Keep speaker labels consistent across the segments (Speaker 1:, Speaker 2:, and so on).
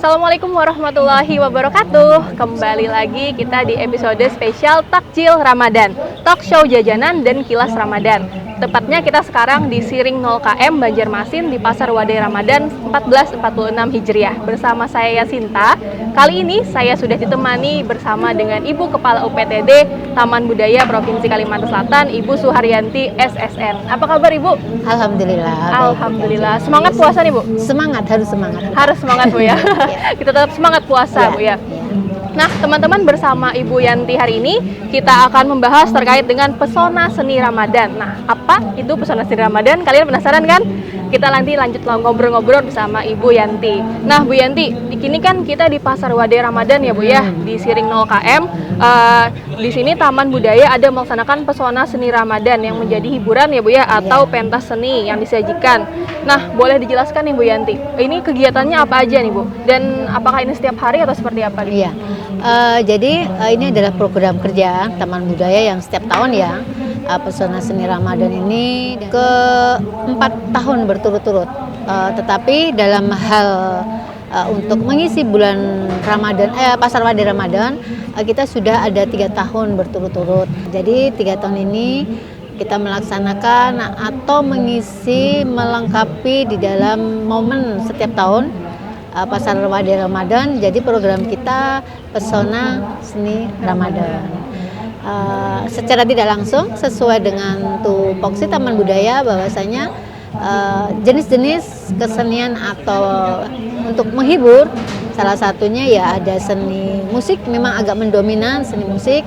Speaker 1: Assalamualaikum warahmatullahi wabarakatuh. Kembali lagi kita di episode spesial Takjil Ramadan, talk show jajanan dan kilas Ramadan. Tepatnya kita sekarang di Siring 0 km Banjarmasin di Pasar Wadai Ramadan 1446 Hijriah. Bersama saya Yasinta. Kali ini saya sudah ditemani bersama dengan Ibu Kepala UPTD Taman Budaya Provinsi Kalimantan Selatan, Ibu Suharyanti SSN. Apa kabar Ibu?
Speaker 2: Alhamdulillah.
Speaker 1: Alhamdulillah. Semangat puasa nih Bu?
Speaker 2: Semangat, harus semangat.
Speaker 1: Harus semangat Bu ya. Kita tetap semangat puasa Bu ya. Nah teman-teman, bersama Ibu Yanti hari ini kita akan membahas terkait dengan pesona seni Ramadan. Nah apa itu pesona seni Ramadan? Kalian penasaran kan? Kita nanti lanjut ngobrol-ngobrol bersama Ibu Yanti. Nah Bu Yanti, di sini kan kita di Pasar Wadai Ramadan ya Bu ya, di Siring 0 km. Di sini Taman Budaya ada melaksanakan pesona seni Ramadan yang menjadi hiburan ya Bu ya, atau pentas seni yang disajikan. Nah boleh dijelaskan nih Bu Yanti, ini kegiatannya apa aja nih Bu? Dan apakah ini setiap hari atau seperti apa nih?
Speaker 2: Iya. Jadi ini adalah program kerja Taman Budaya yang setiap tahun ya. Pesona seni Ramadan ini ke-4 tahun berturut-turut. Tetapi dalam hal untuk mengisi bulan Ramadan, Pasar Wadai Ramadan, kita sudah ada 3 tahun berturut-turut. Jadi 3 tahun ini kita melaksanakan atau mengisi, melengkapi di dalam momen setiap tahun Pasar Wadai Ramadan. Jadi program kita pesona seni Ramadan. Secara tidak langsung sesuai dengan tupoksi Taman Budaya bahwasanya jenis-jenis kesenian atau untuk menghibur, salah satunya ya ada seni musik, memang agak mendominan seni musik,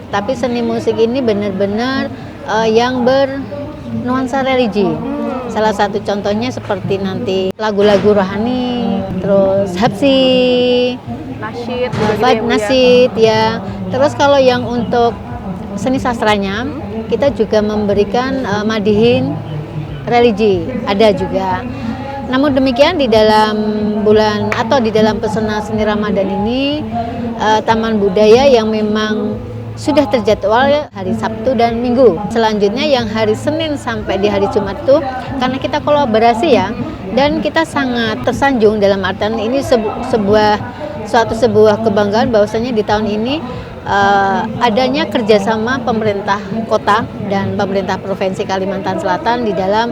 Speaker 2: tapi seni musik ini benar-benar yang bernuansa religi. Salah satu contohnya seperti nanti lagu-lagu rohani, terus habsi, nasyid ya. Terus kalau yang untuk seni sastranya, kita juga memberikan madihin religi, ada juga. Namun demikian di dalam bulan atau di dalam pesona seni Ramadan ini, Taman Budaya yang memang sudah terjadwal hari Sabtu dan Minggu. Selanjutnya yang hari Senin sampai di hari Jumat itu, karena kita kolaborasi ya, dan kita sangat tersanjung dalam artian ini suatu sebuah kebanggaan bahwasanya di tahun ini adanya kerjasama pemerintah kota dan pemerintah provinsi Kalimantan Selatan di dalam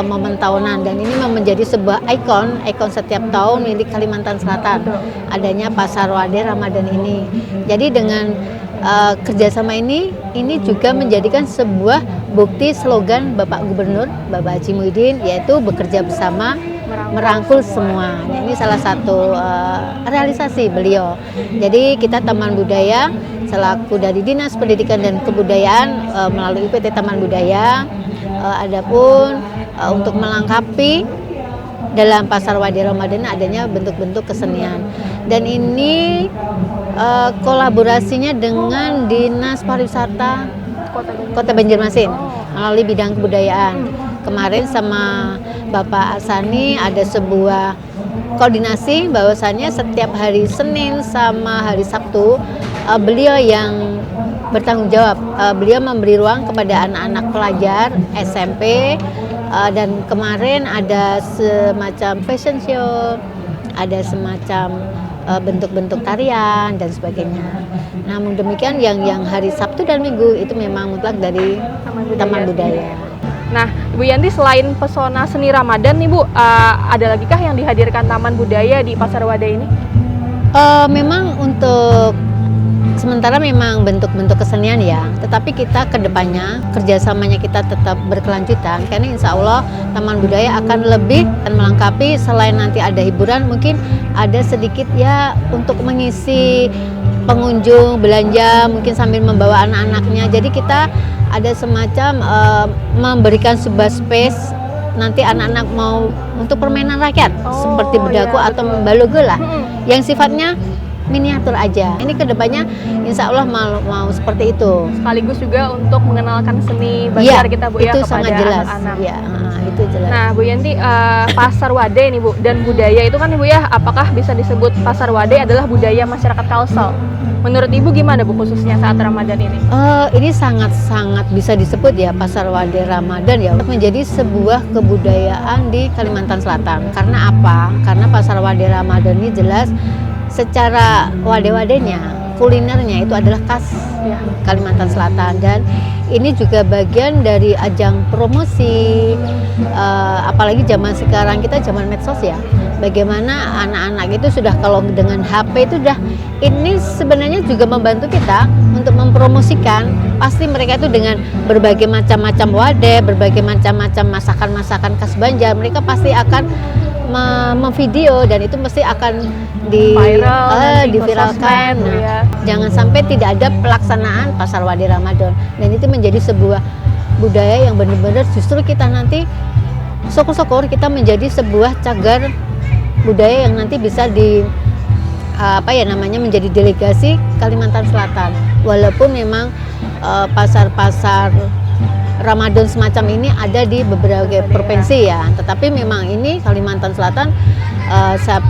Speaker 2: momen tahunan, dan ini menjadi sebuah ikon setiap tahun milik Kalimantan Selatan, adanya Pasar Wadai Ramadan ini. Jadi dengan kerjasama ini juga menjadikan sebuah bukti slogan Bapak Gubernur Bapak Haji Muhyiddin, yaitu bekerja bersama merangkul semua. Nah, ini salah satu realisasi beliau. Jadi kita Taman Budaya selaku dari Dinas Pendidikan dan Kebudayaan melalui UPT Taman Budaya, adapun untuk melengkapi dalam Pasar Wadai Ramadan adanya bentuk-bentuk kesenian, dan ini kolaborasinya dengan Dinas Pariwisata Kota Banjarmasin melalui bidang kebudayaan. Kemarin sama Bapak Asani ada sebuah koordinasi bahwasannya setiap hari Senin sama hari Sabtu beliau yang bertanggung jawab. Beliau memberi ruang kepada anak-anak pelajar SMP, dan kemarin ada semacam fashion show, ada semacam bentuk-bentuk tarian dan sebagainya. Namun demikian yang hari Sabtu dan Minggu itu memang mutlak dari Taman Budaya.
Speaker 1: Nah, Ibu Yanti, selain pesona seni Ramadan nih Bu, ada lagi kah yang dihadirkan Taman Budaya di Pasar Wadai ini?
Speaker 2: Memang untuk sementara memang bentuk-bentuk kesenian ya, tetapi kita kedepannya kerjasamanya kita tetap berkelanjutan, karena insya Allah Taman Budaya akan lebih dan melengkapi. Selain nanti ada hiburan, mungkin ada sedikit ya untuk mengisi pengunjung belanja, mungkin sambil membawa anak-anaknya. Jadi kita ada semacam memberikan sebuah space nanti anak-anak mau untuk permainan rakyat seperti bedaku atau balogo lah, yang sifatnya miniatur aja. Ini kedepannya insya Allah mau seperti itu.
Speaker 1: Sekaligus juga untuk mengenalkan seni Banjar kita Bu ya,
Speaker 2: itu
Speaker 1: kepada
Speaker 2: sangat jelas.
Speaker 1: anak-anak.
Speaker 2: Ya, itu jelas.
Speaker 1: Nah Bu Yanti, Pasar Wadai nih Bu, dan budaya itu kan Ibu ya, apakah bisa disebut Pasar Wadai adalah budaya masyarakat Kalsel? Menurut Ibu gimana Bu khususnya saat Ramadan ini?
Speaker 2: Ini sangat-sangat bisa disebut ya Pasar Wade Ramadan ya menjadi sebuah kebudayaan di Kalimantan Selatan. Karena apa? Karena Pasar Wade Ramadan ini jelas secara wade-wadenya, kulinernya itu adalah khas
Speaker 1: Ya.
Speaker 2: Kalimantan Selatan, dan ini juga bagian dari ajang promosi, apalagi zaman sekarang kita zaman medsos ya. Bagaimana anak-anak itu sudah kalau dengan HP itu sudah, ini sebenarnya juga membantu kita untuk mempromosikan. Pasti mereka itu dengan berbagai macam-macam wadah, berbagai macam-macam masakan-masakan khas Banjar, mereka pasti akan memvideo dan itu mesti akan diviralkan.
Speaker 1: Sosmed, ya.
Speaker 2: Jangan sampai tidak ada pelaksanaan Pasar Wade Ramadan, dan itu menjadi sebuah budaya yang benar-benar justru kita nanti syukur-syukur kita menjadi sebuah cagar budaya yang nanti bisa menjadi delegasi Kalimantan Selatan. Walaupun memang pasar-pasar Ramadan semacam ini ada di beberapa provinsi ya, tetapi memang ini Kalimantan Selatan saya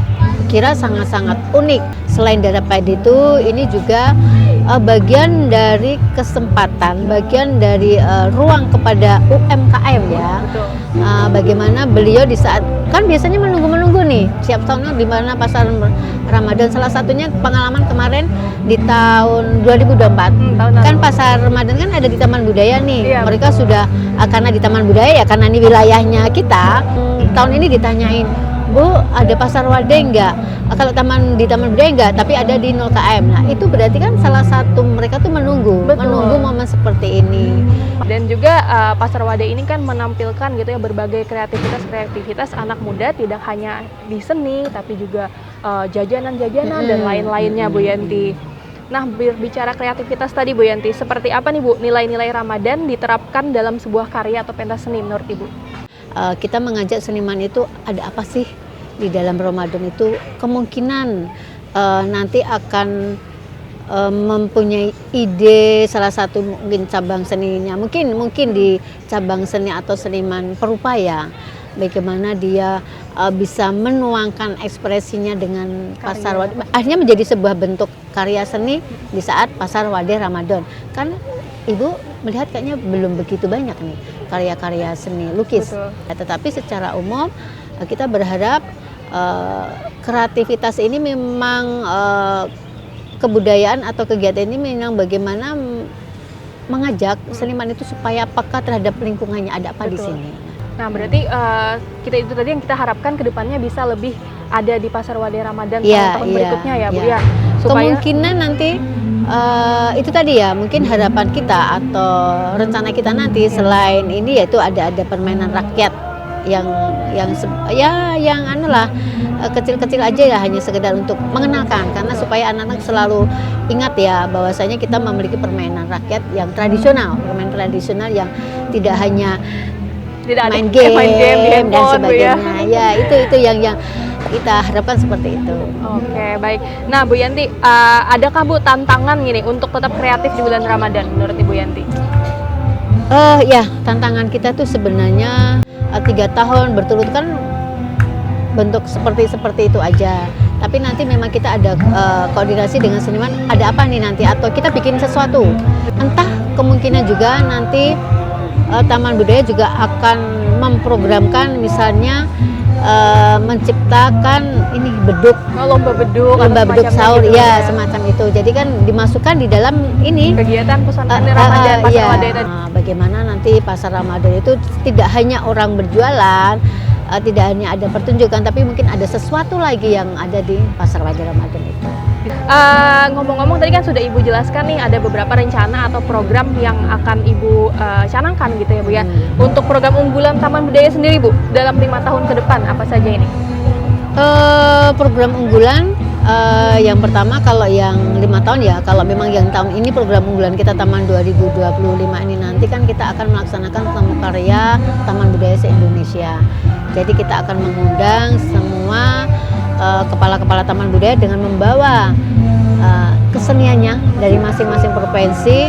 Speaker 2: kira sangat-sangat unik. Selain daripada itu, ini juga bagian dari kesempatan, bagian dari ruang kepada UMKM ya.
Speaker 1: Betul.
Speaker 2: Bagaimana beliau di saat kan biasanya menunggu nih siap tahunnya di mana pasar Ramadan, salah satunya pengalaman kemarin di tahun 2024 kan pasar Ramadan kan ada di Taman Budaya nih.
Speaker 1: Iya,
Speaker 2: Mereka
Speaker 1: betul.
Speaker 2: sudah karena di Taman Budaya ya, karena ini wilayahnya kita. Tahun ini ditanyain, Bu, ada pasar Wade enggak? Kalau di Taman Budaya enggak, tapi ada di 0 KM. Nah, itu berarti kan salah satu mereka tuh menunggu momen seperti ini.
Speaker 1: Dan juga Pasar Wade ini kan menampilkan gitu ya berbagai kreativitas anak muda, tidak hanya di seni tapi juga jajanan-jajanan dan lain-lainnya Bu Yanti. Nah, berbicara kreativitas tadi Bu Yanti, seperti apa nih Bu nilai-nilai Ramadan diterapkan dalam sebuah karya atau pentas seni menurut Ibu?
Speaker 2: Kita mengajak seniman itu ada apa sih di dalam Ramadan itu, kemungkinan nanti akan mempunyai ide salah satu mungkin cabang seninya, mungkin di cabang seni atau seniman perupaya, bagaimana dia bisa menuangkan ekspresinya dengan pasar Wade, akhirnya menjadi sebuah bentuk karya seni di saat Pasar Wade Ramadan. Kan Ibu melihat kayaknya belum begitu banyak nih karya-karya seni lukis. Ya, tetapi secara umum kita berharap kreativitas ini memang kebudayaan atau kegiatan ini memang bagaimana mengajak seniman itu supaya peka terhadap lingkungannya, ada apa di sini.
Speaker 1: Nah, berarti kita itu tadi yang kita harapkan kedepannya bisa lebih ada di Pasar Wade Ramadan tahun berikutnya ya Bu ya. Supaya
Speaker 2: kemungkinan nanti itu tadi ya, mungkin harapan kita atau rencana kita nanti selain ini yaitu ada permainan rakyat yang kecil-kecil aja ya, hanya sekedar untuk mengenalkan, karena supaya anak-anak selalu ingat ya bahwasanya kita memiliki permainan rakyat yang tradisional, permainan tradisional yang tidak hanya main game dan sebagainya. Ya, itu yang kita harapkan seperti itu.
Speaker 1: Oke, baik. Nah, Bu Yanti, adakah Bu tantangan gini untuk tetap kreatif di bulan Ramadan menurut Ibu Yanti?
Speaker 2: Ya, tantangan kita tuh sebenarnya 3 tahun berturut kan bentuk seperti itu aja. Tapi nanti memang kita ada koordinasi dengan seniman, ada apa nih nanti, atau kita bikin sesuatu. Entah kemungkinan juga nanti Taman Budaya juga akan memprogramkan misalnya menciptakan ini lomba beduk sahur
Speaker 1: gitu,
Speaker 2: ya, semacam itu. Jadi kan dimasukkan di dalam ini
Speaker 1: kegiatan pesona Ramadan Pasar Wade tadi.
Speaker 2: Bagaimana nanti Pasar Ramadan itu tidak hanya orang berjualan, tidak hanya ada pertunjukan, tapi mungkin ada sesuatu lagi yang ada di Pasar Wade Ramadan itu.
Speaker 1: Ngomong-ngomong tadi kan sudah Ibu jelaskan nih ada beberapa rencana atau program yang akan Ibu canangkan gitu ya Bu ya. Untuk program unggulan Taman Budaya sendiri Bu dalam 5 tahun ke depan apa saja ini?
Speaker 2: Program unggulan yang pertama kalau yang 5 tahun ya, kalau memang yang tahun ini program unggulan kita Taman 2025 ini nanti kan kita akan melaksanakan temu karya Taman Budaya se-Indonesia. Jadi kita akan mengundang semua kepala-kepala Taman Budaya dengan membawa keseniannya dari masing-masing provinsi.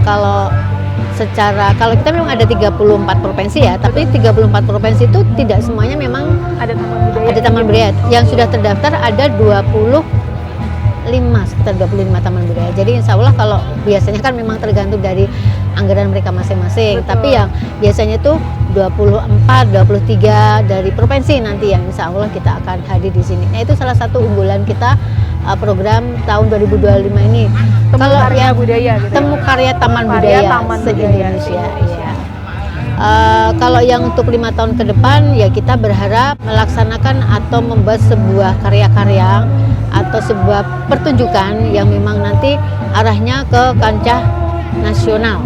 Speaker 2: Kalau kita memang ada 34 provinsi ya, tapi 34 provinsi itu tidak semuanya memang
Speaker 1: ada Taman Budaya.
Speaker 2: Ada Taman Budaya. Yang sudah terdaftar ada 20 sekitar 25 taman budaya. Jadi insya Allah kalau biasanya kan memang tergantung dari anggaran mereka masing-masing.
Speaker 1: Betul.
Speaker 2: Tapi yang biasanya tuh 24, 23 dari provinsi nanti yang insya Allah kita akan hadir di sini. Nah itu salah satu unggulan kita program tahun 2025 ini.
Speaker 1: Temu
Speaker 2: Kalau
Speaker 1: karya
Speaker 2: yang
Speaker 1: budaya gitu.
Speaker 2: temu karya taman
Speaker 1: Karya
Speaker 2: budaya
Speaker 1: Taman Budaya
Speaker 2: se-Indonesia.
Speaker 1: se-Indonesia.
Speaker 2: Iya. Kalau yang untuk 5 tahun ke depan ya kita berharap melaksanakan atau membuat sebuah karya-karya atau sebuah pertunjukan yang memang nanti arahnya ke kancah nasional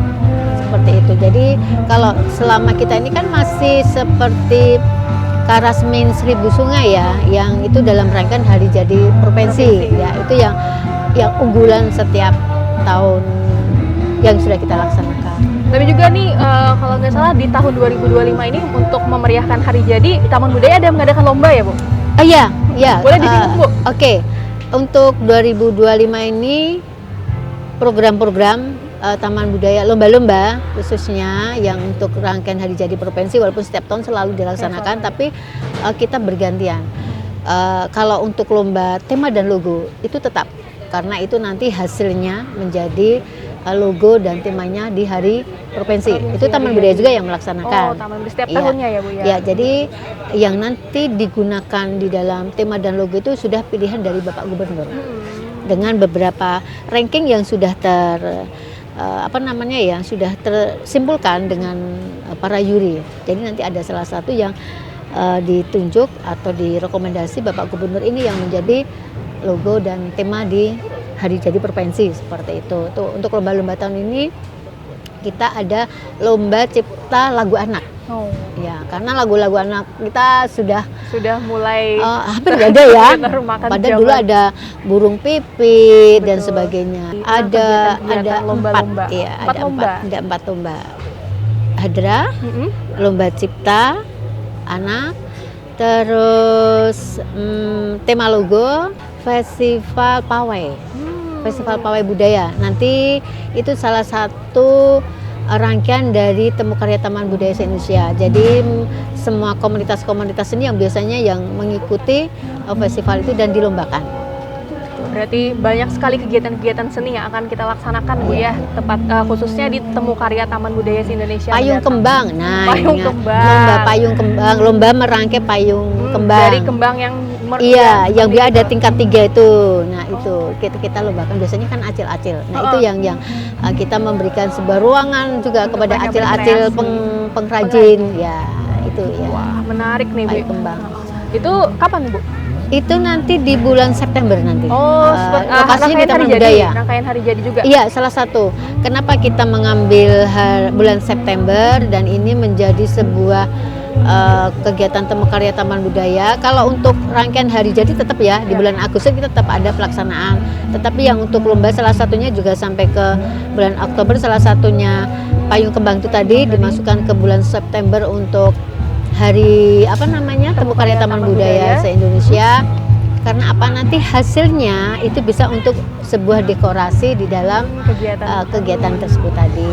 Speaker 2: seperti itu. Jadi kalau selama kita ini kan masih seperti Karasmin Seribu Sungai ya, yang itu dalam rangkaian Hari Jadi Provinsi. Ya itu yang unggulan setiap tahun yang sudah kita laksanakan.
Speaker 1: Tapi juga nih kalau nggak salah di tahun 2025 ini untuk memeriahkan Hari Jadi Taman Budaya ada mengadakan lomba ya Bu?
Speaker 2: Iya.
Speaker 1: Boleh disinggung, Bu?
Speaker 2: Oke. Untuk 2025 ini program-program Taman Budaya, lomba-lomba khususnya yang untuk rangkaian Hari Jadi Provinsi walaupun setiap tahun selalu dilaksanakan, tapi kita bergantian. Kalau untuk lomba tema dan logo itu tetap, karena itu nanti hasilnya menjadi logo dan temanya di hari provinsi. Itu Taman Budaya juga yang melaksanakan.
Speaker 1: Oh, Taman Budaya setiap tahunnya ya Bu ya?
Speaker 2: Ya, jadi yang nanti digunakan di dalam tema dan logo itu sudah pilihan dari Bapak Gubernur. Dengan beberapa ranking yang sudah sudah tersimpulkan dengan para yuri. Jadi nanti ada salah satu yang ditunjuk atau direkomendasi Bapak Gubernur ini yang menjadi logo dan tema di Hari Jadi Provinsi seperti itu. Tuh, untuk lomba-lomba tahun ini kita ada lomba cipta lagu anak.
Speaker 1: Oh.
Speaker 2: Ya, karena lagu-lagu anak kita sudah
Speaker 1: mulai
Speaker 2: hampir nggak ada ya. Padahal dulu
Speaker 1: zaman.
Speaker 2: ada burung pipit dan
Speaker 1: Betul.
Speaker 2: sebagainya.
Speaker 1: Itu
Speaker 2: Ada
Speaker 1: lomba-lomba.
Speaker 2: empat, ya,
Speaker 1: Empat lomba.
Speaker 2: ada empat lomba. Hadra, lomba cipta anak, terus tema logo, festival pawai. Festival Pawai Budaya. Nanti itu salah satu rangkaian dari Temu Karya Taman Budaya se-Indonesia. Jadi semua komunitas-komunitas seni yang biasanya yang mengikuti festival itu dan dilombakan.
Speaker 1: Berarti banyak sekali kegiatan-kegiatan seni yang akan kita laksanakan Bu ya, tepat khususnya di Temu Karya Taman Budaya se-Indonesia.
Speaker 2: Payung kembang. Nah,
Speaker 1: payung
Speaker 2: ingat.
Speaker 1: kembang.
Speaker 2: Lomba payung kembang, lomba merangkai payung kembang.
Speaker 1: Dari kembang yang
Speaker 2: Iya, yang dia ada tingkat 3 itu. Nah, itu kita lombakan biasanya kan acil-acil. Nah, itu yang kita memberikan sebuah ruangan juga kepada acil-acil pengrajin. Ya, itu ya.
Speaker 1: Wah, menarik nih Bu.
Speaker 2: Payung kembang.
Speaker 1: Itu kapan Bu?
Speaker 2: Itu nanti di bulan September nanti.
Speaker 1: Oh,
Speaker 2: lokasinya di Taman Budaya.
Speaker 1: Rangkaian Hari Jadi juga.
Speaker 2: Iya, salah satu. Kenapa kita mengambil bulan September dan ini menjadi sebuah kegiatan Temu Karya Taman Budaya. Kalau untuk rangkaian Hari Jadi tetap ya di bulan Agustus kita tetap ada pelaksanaan. Tetapi yang untuk lomba salah satunya juga sampai ke bulan Oktober, salah satunya payung kembang itu tadi dimasukkan ke bulan September untuk hari Temu Karya Taman Budaya se-Indonesia. Karena nanti hasilnya itu bisa untuk sebuah dekorasi di dalam kegiatan tersebut tadi.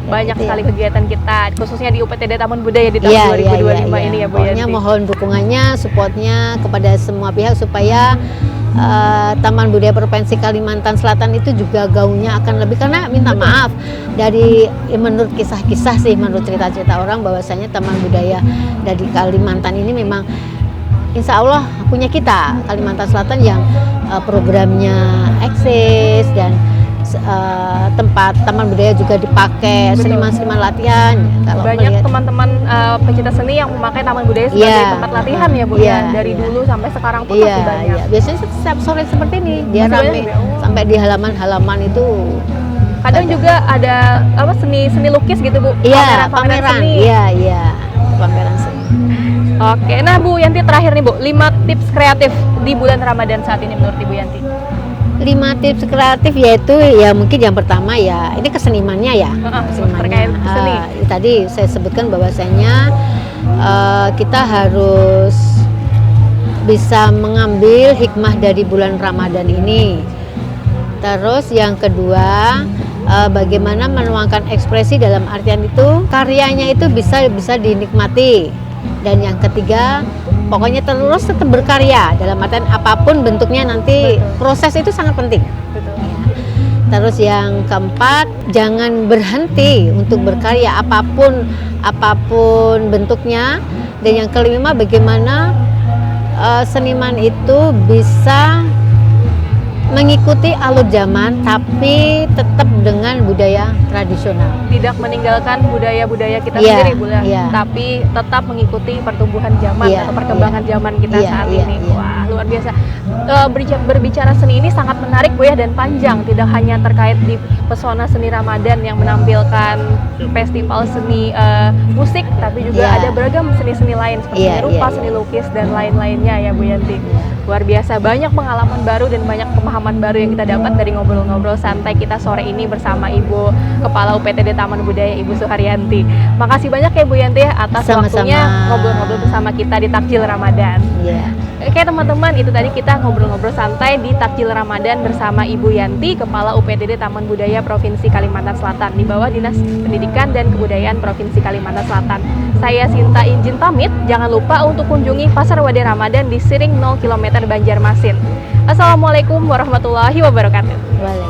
Speaker 1: Banyak sekali kegiatan kita, khususnya di UPTD Taman Budaya di tahun 2025 ini ya Bu
Speaker 2: Pokoknya
Speaker 1: Yanti.
Speaker 2: mohon dukungannya, supportnya kepada semua pihak supaya Taman Budaya Provinsi Kalimantan Selatan itu juga gaungnya akan lebih, karena minta maaf dari menurut kisah-kisah sih, menurut cerita-cerita orang bahwasanya Taman Budaya dari Kalimantan ini memang insya Allah punya kita Kalimantan Selatan yang programnya eksis dan tempat Taman Budaya juga dipakai seniman-seniman latihan. Kalau
Speaker 1: banyak teman-teman pecinta seni yang memakai Taman Budaya sebagai tempat latihan ya Bu ya, dari dulu sampai sekarang pun masih banyak.
Speaker 2: Biasanya setiap sore seperti ini dia ramai sampai di halaman-halaman itu.
Speaker 1: Kadang juga ada seni lukis gitu Bu.
Speaker 2: Iya,
Speaker 1: pameran
Speaker 2: seni. Iya, pameran seni.
Speaker 1: Oke, nah Bu Yanti terakhir nih Bu, 5 tips kreatif di bulan Ramadan saat ini menurut Ibu Yanti.
Speaker 2: 5 tips kreatif yaitu ya mungkin yang pertama ya ini kesenimannya ya.
Speaker 1: Terkait seni.
Speaker 2: Tadi saya sebutkan bahwasanya kita harus bisa mengambil hikmah dari bulan Ramadan ini. Terus yang kedua bagaimana menuangkan ekspresi dalam artian itu karyanya itu bisa dinikmati. Dan yang ketiga pokoknya terus tetap berkarya dalam artian apapun bentuknya nanti.
Speaker 1: Betul.
Speaker 2: Proses itu sangat penting.
Speaker 1: Betul.
Speaker 2: Terus yang keempat, jangan berhenti untuk berkarya apapun bentuknya. Dan yang kelima, bagaimana seniman itu bisa mengikuti alur zaman tapi tetap dengan budaya tradisional.
Speaker 1: Tidak meninggalkan budaya-budaya kita
Speaker 2: Iya,
Speaker 1: sendiri, Bu, ya.
Speaker 2: iya.
Speaker 1: Tapi tetap mengikuti pertumbuhan zaman
Speaker 2: Iya,
Speaker 1: atau perkembangan
Speaker 2: iya.
Speaker 1: zaman kita
Speaker 2: Iya,
Speaker 1: saat
Speaker 2: iya,
Speaker 1: ini.
Speaker 2: iya.
Speaker 1: Wah, luar biasa. Berbicara seni ini sangat menarik, Bu, ya, dan panjang. Tidak hanya terkait di pesona seni Ramadan yang menampilkan festival seni musik, tapi juga
Speaker 2: Iya.
Speaker 1: ada beragam seni-seni lain seperti
Speaker 2: Iya,
Speaker 1: seni rupa,
Speaker 2: iya,
Speaker 1: seni
Speaker 2: iya.
Speaker 1: lukis dan lain-lainnya ya, Bu Yanti. Luar biasa, banyak pengalaman baru dan banyak pemahaman baru yang kita dapat dari ngobrol-ngobrol santai kita sore ini bersama Ibu Kepala UPTD Taman Budaya, Ibu Suharyanti. Makasih banyak ya Bu Yanti atas
Speaker 2: Sama-sama.
Speaker 1: waktunya ngobrol-ngobrol bersama kita di Takjil Ramadan.
Speaker 2: Iya.
Speaker 1: Oke teman-teman, itu tadi kita ngobrol-ngobrol santai di Takjil Ramadan bersama Ibu Yanti, Kepala UPTD Taman Budaya Provinsi Kalimantan Selatan di bawah Dinas Pendidikan dan Kebudayaan Provinsi Kalimantan Selatan. Saya Sinta izin pamit, jangan lupa untuk kunjungi Pasar Wade Ramadan di Siring 0 km Banjarmasin. Assalamualaikum warahmatullahi wabarakatuh.
Speaker 2: Boleh.